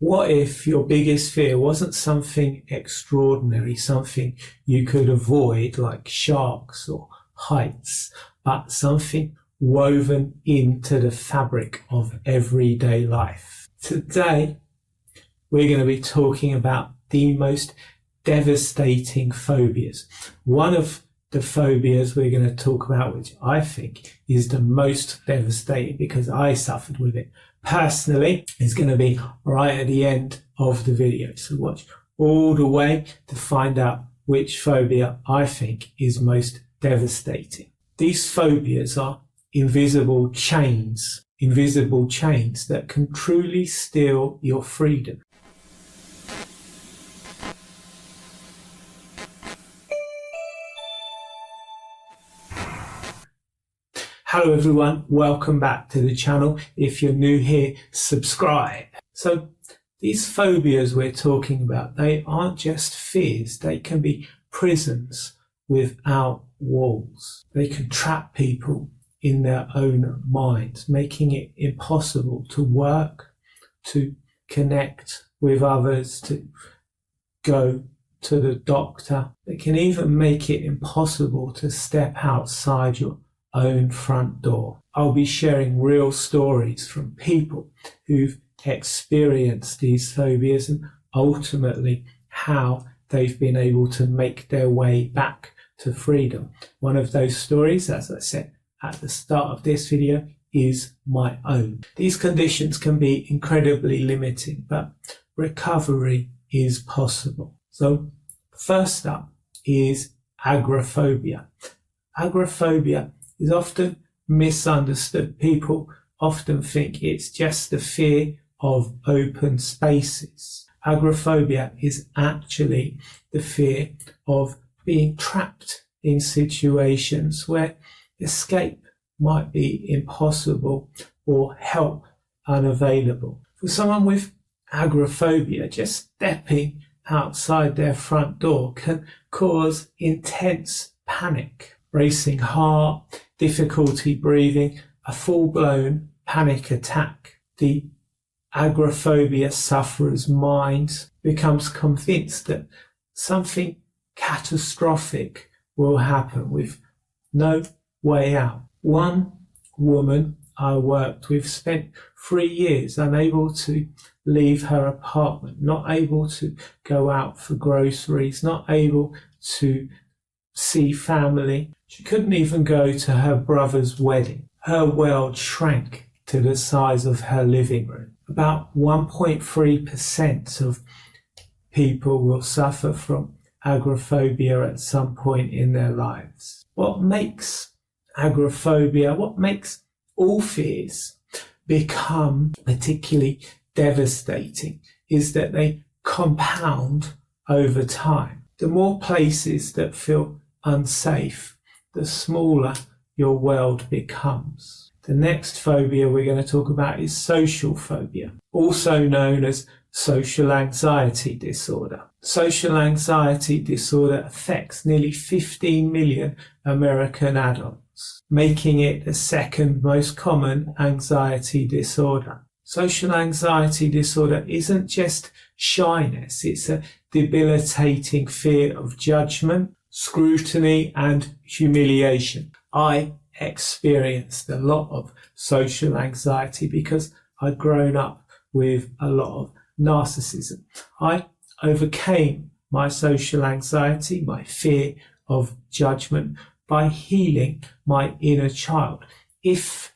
What if your biggest fear wasn't something extraordinary, something you could avoid like sharks or heights, but something woven into the fabric of everyday life? Today, we're going to be talking about the most devastating phobias. One of the phobias we're going to talk about, which I think is the most devastating because I suffered with it personally, is going to be right at the end of the video. So watch all the way to find out which phobia I think is most devastating. These phobias are invisible chains that can truly steal your freedom. Hello everyone, welcome back to the channel. If you're new here, subscribe. So these phobias we're talking about, they aren't just fears, they can be prisons without walls. They can trap people in their own minds, making it impossible to work, to connect with others, to go to the doctor. They can even make it impossible to step outside your own front door. I'll be sharing real stories from people who've experienced these phobias and ultimately how they've been able to make their way back to freedom. One of those stories, as I said at the start of this video, is my own. These conditions can be incredibly limiting, but recovery is possible. So first up is agoraphobia. Agoraphobia is often misunderstood. People often think it's just the fear of open spaces. Agoraphobia is actually the fear of being trapped in situations where escape might be impossible or help unavailable. For someone with agoraphobia, just stepping outside their front door can cause intense panic, racing heart, difficulty breathing, a full-blown panic attack. The agoraphobia sufferer's mind becomes convinced that something catastrophic will happen with no way out. One woman I worked with spent 3 years unable to leave her apartment, not able to go out for groceries, not able to see family. She couldn't even go to her brother's wedding. Her world shrank to the size of her living room. About 1.3% of people will suffer from agoraphobia at some point in their lives. What makes agoraphobia, what makes all fears become particularly devastating is that they compound over time. The more places that feel unsafe, the smaller your world becomes. The next phobia we're going to talk about is social phobia, also known as social anxiety disorder. Social anxiety disorder affects nearly 15 million American adults, making it the second most common anxiety disorder. Social anxiety disorder isn't just shyness, it's a debilitating fear of judgment, scrutiny and humiliation. I experienced a lot of social anxiety because I'd grown up with a lot of narcissism. I overcame my social anxiety, my fear of judgment, by healing my inner child. If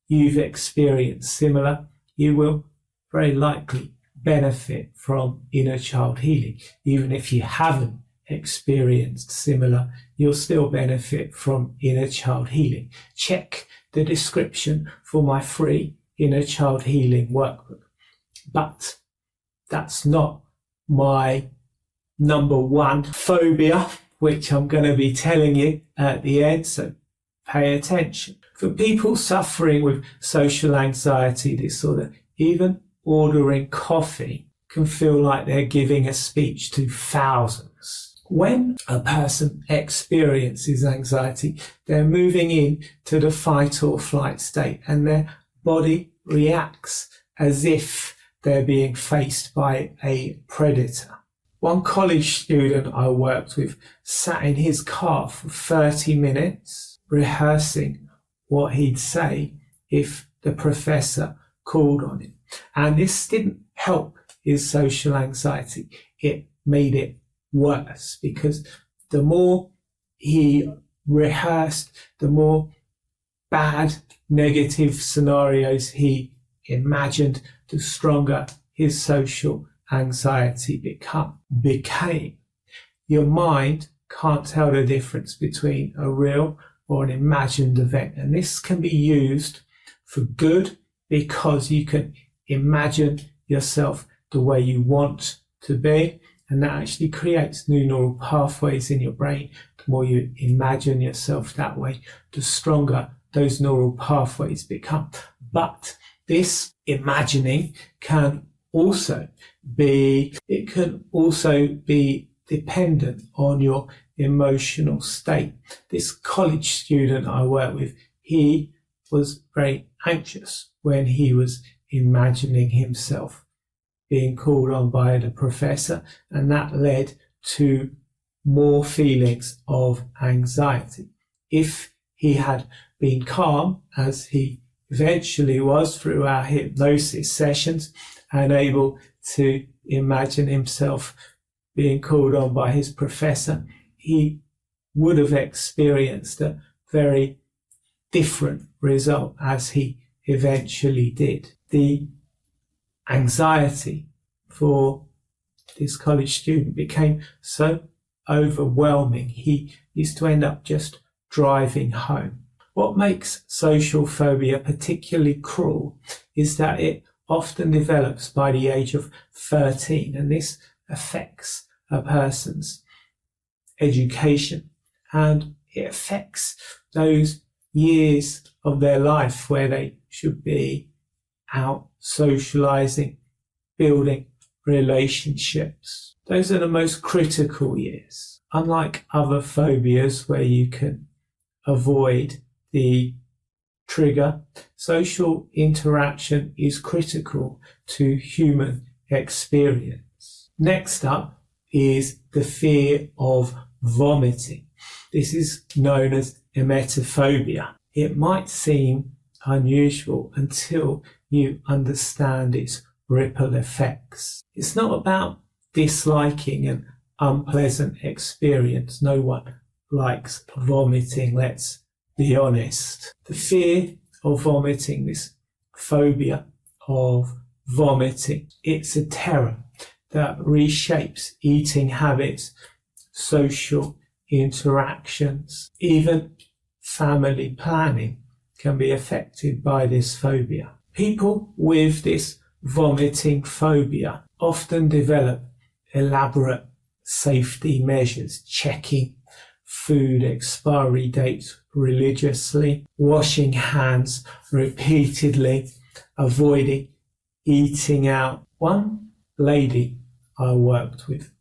you've experienced similar, you will very likely benefit from inner child healing. Even if you haven't experienced similar, you'll still benefit from inner child healing. Check the description for my free inner child healing workbook. But that's not my number one phobia, which I'm going to be telling you at the end, so pay attention. For people suffering with social anxiety disorder, even ordering coffee can feel like they're giving a speech to thousands. When a person experiences anxiety, they're moving into the fight or flight state and their body reacts as if they're being faced by a predator. One college student I worked with sat in his car for 30 minutes rehearsing what he'd say if the professor called on him. And this didn't help his social anxiety. It made it worse, because the more he rehearsed, the more bad, negative scenarios he imagined, the stronger his social anxiety became. Your mind can't tell the difference between a real or an imagined event, and this can be used for good, because you can imagine yourself the way you want to be, and that actually creates new neural pathways in your brain. The more you imagine yourself that way, the stronger those neural pathways become. But this imagining can also be dependent on your emotional state. This college student I work with, he was very anxious when he was imagining himself being called on by the professor, and that led to more feelings of anxiety. If he had been calm, as he eventually was through our hypnosis sessions, and able to imagine himself being called on by his professor, he would have experienced a very different result, as he eventually did. The anxiety for this college student became so overwhelming, he used to end up just driving home. What makes social phobia particularly cruel is that it often develops by the age of 13, and this affects a person's education, and it affects those years of their life where they should be out socializing, building relationships. Those are the most critical years. Unlike other phobias where you can avoid the trigger, social interaction is critical to human experience. Next up is the fear of vomiting. This is known as emetophobia. It might seem unusual until you understand its ripple effects. It's not about disliking an unpleasant experience. No one likes vomiting, let's be honest. The fear of vomiting, this phobia of vomiting, it's a terror that reshapes eating habits, social interactions, even family planning can be affected by this phobia. People with this vomiting phobia often develop elaborate safety measures, checking food expiry dates religiously, washing hands repeatedly, avoiding eating out. One lady I worked with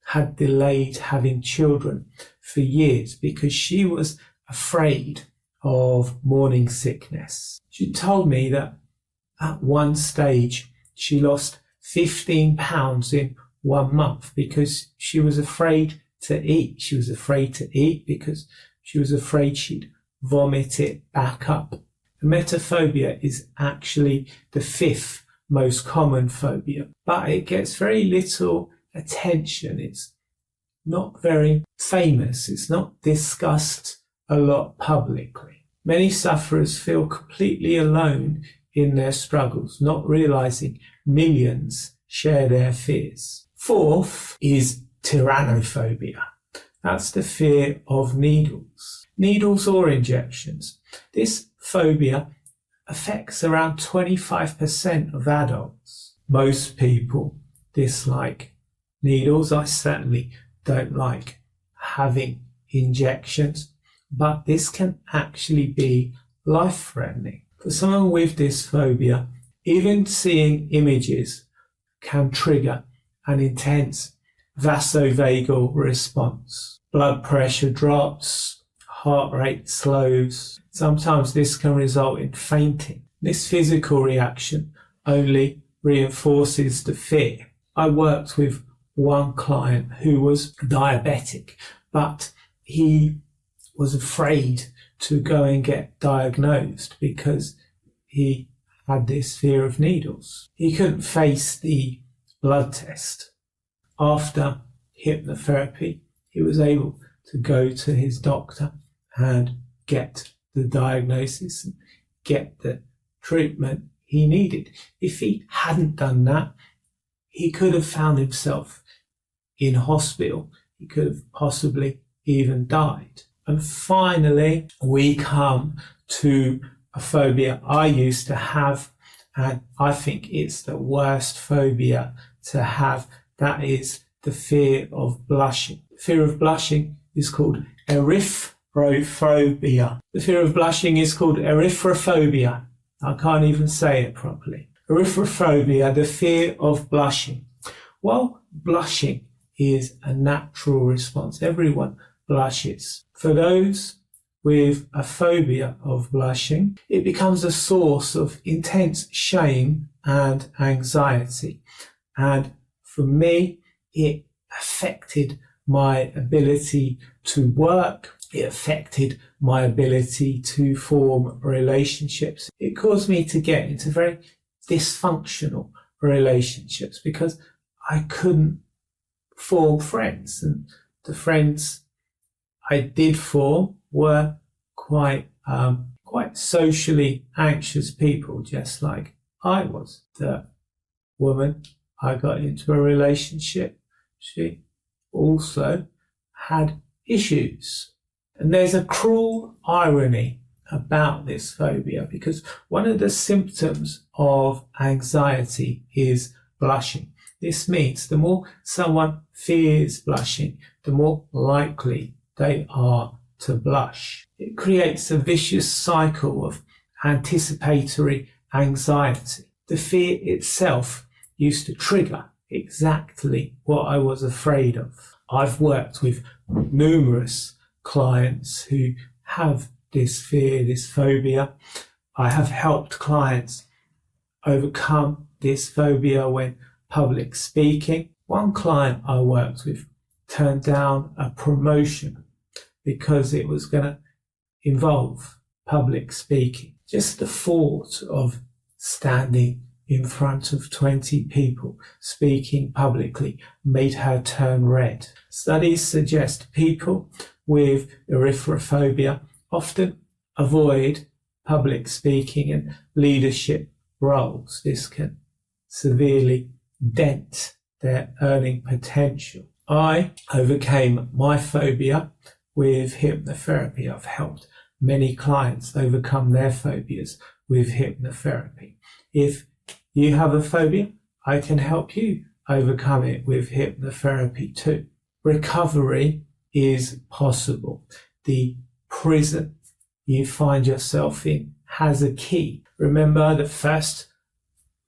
had delayed having children for years because she was afraid of morning sickness. She told me that at one stage she lost 15 pounds in 1 month because she was afraid to eat. She was afraid to eat because she was afraid she'd vomit it back up. Emetophobia is actually the 5th most common phobia, but it gets very little attention. It's not very famous. It's not discussed a lot publicly. Many sufferers feel completely alone in their struggles, not realizing millions share their fears. 4th is tyrannophobia. That's the fear of needles. Needles or injections. This phobia affects around 25% of adults. Most people dislike needles. I certainly don't like having injections, but this can actually be life-threatening. For someone with this phobia, even seeing images can trigger an intense vasovagal response. Blood pressure drops, heart rate slows. Sometimes this can result in fainting. This physical reaction only reinforces the fear. I worked with one client who was diabetic, but he was afraid to go and get diagnosed because he had this fear of needles. He couldn't face the blood test. After hypnotherapy, he was able to go to his doctor and get the diagnosis and get the treatment he needed. If he hadn't done that, he could have found himself in hospital. He could have possibly even died. And finally, we come to a phobia I used to have, and I think it's the worst phobia to have. That is the fear of blushing. Fear of blushing is called erythrophobia. The fear of blushing is called erythrophobia. I can't even say it properly. Erythrophobia, the fear of blushing. Well, blushing is a natural response. Everyone blushes. For those with a phobia of blushing, it becomes a source of intense shame and anxiety. And for me, it affected my ability to work. It affected my ability to form relationships. It caused me to get into very dysfunctional relationships because I couldn't form friends. And the friends I did form were quite socially anxious people, just like I was. The woman I got into a relationship, she also had issues. And there's a cruel irony about this phobia, because one of the symptoms of anxiety is blushing. This means the more someone fears blushing, the more likely they are to blush. It creates a vicious cycle of anticipatory anxiety. The fear itself used to trigger exactly what I was afraid of. I've worked with numerous clients who have this fear, this phobia. I have helped clients overcome this phobia when public speaking. One client I worked with turned down a promotion because it was going to involve public speaking. Just the thought of standing in front of 20 people speaking publicly made her turn red. Studies suggest people with erythrophobia often avoid public speaking and leadership roles. This can severely dent their earning potential. I overcame my phobia with hypnotherapy. I've helped many clients overcome their phobias with hypnotherapy. If you have a phobia, I can help you overcome it with hypnotherapy too. Recovery is possible. The prison you find yourself in has a key. Remember the first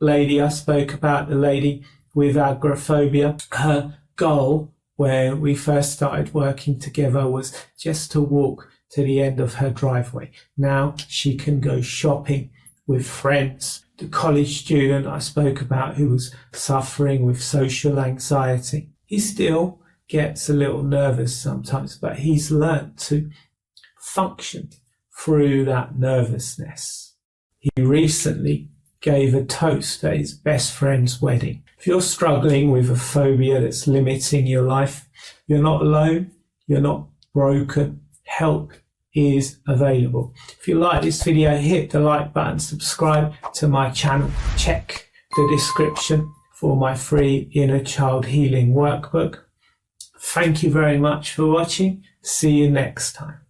lady I spoke about, the lady with agoraphobia? Her goal when we first started working together was just to walk to the end of her driveway. Now she can go shopping with friends. The college student I spoke about who was suffering with social anxiety, he still gets a little nervous sometimes, but he's learnt to function through that nervousness. He recently gave a toast at his best friend's wedding. If you're struggling with a phobia that's limiting your life, you're not alone, you're not broken. Help is available. If you like this video, hit the like button, subscribe to my channel, check the description for my free inner child healing workbook. Thank you very much for watching. See you next time.